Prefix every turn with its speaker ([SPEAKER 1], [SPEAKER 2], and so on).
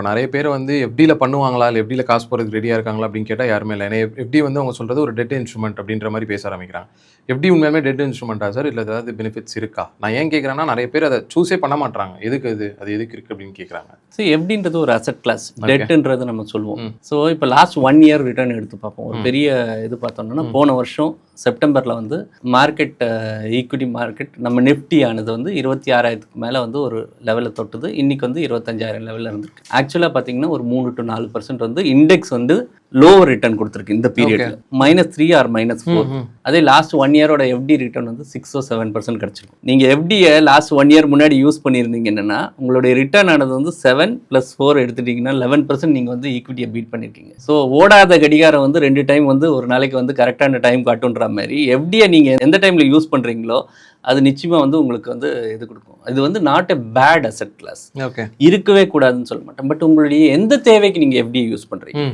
[SPEAKER 1] நிறைய பேர் வந்து எஃப்டியில் பண்ணுவாங்களா இல்லை எஃப்டியில் காசு போகிறதுக்கு ரெடியாக இருக்காங்களா அப்படின்னு கேட்டால் யாருமே இல்லை. ஏன்னா எஃப்டி வந்து அவங்க சொல்கிறது ஒரு டெட் இன்ஸ்ட்ருமெண்ட் அப்படின்ற மாதிரி பேச ஆரம்பிக்கிறாங்க. எஃப்டி உண்மையுமே டெட் இன்ஸ்ட்ருமெண்ட்டா சார், இல்லை ஏதாவது பெனிஃபிட்ஸ் இருக்கா? நான் ஏன் கேட்குறேன்னா நிறைய பேர் அதை சூஸே பண்ண மாட்டாங்க. எதுக்கு அது எதுக்கு இருக்குது அப்படின்னு கேட்குறாங்க.
[SPEAKER 2] சரி, எஃப்டின்றது ஒரு அசெட் கிளாஸ், டெட்ன்றது நம்ம சொல்லுவோம். ஸோ இப்போ லாஸ்ட் 1 இயர் ரிட்டர்ன் எடுத்து பார்ப்போம். ஒரு பெரிய இது பார்த்தோம்னா போன வருஷம் செப்டம்பரில் வந்து மார்க்கெட் ஈக்விட்டி மார்க்கெட் நம்ம நிஃப்டி ஆனது வந்து 26,000க்கு மேலே வந்து ஒரு லெவலில் தொட்டுது. இன்றைக்கி வந்து 25,000 லெவலில் இருந்திருக்கு. ஆக்சுவலாக பார்த்தீங்கன்னா ஒரு 3 to 4% வந்து இண்டெக்ஸ் வந்து லோவர் ரிட்டர்ன் கொடுத்துருக்கு இந்த பீரியட்ல. -3 or -4. அதே லாஸ்ட் 1 இயரோட எஃப்டி ரிட்டர்ன் வந்து 6 or 7% கிடைச்சிருக்கும். நீங்க எஃப்டியை லாஸ்ட் 1 இயர் முன்னாடி யூஸ் பண்ணியிருந்தீங்கன்னா உங்களுடைய ரிட்டர்ன் ஆனது வந்து 7 + 4 எடுத்துட்டீங்கன்னா 11% நீங்க வந்து ஈக்விட்டியை பீட் பண்ணிருக்கீங்க. ஸோ ஓடாத கடிகாரம் வந்து 2 டைம் வந்து ஒரு நாளைக்கு வந்து கரெக்டான டைம் காட்டுன்ற மாதிரி எஃப்டியை நீங்க எந்த டைம்ல யூஸ் பண்றீங்களோ அது நிச்சயமா வந்து உங்களுக்கு வந்து இது கொடுக்கும். இது வந்து not a bad asset class. இருக்கவே கூடாதுன்னு சொல்ல மாட்டேன். பட் உங்களுடைய எந்த தேவைக்கு நீங்க எஃப்டியை யூஸ் பண்றீங்க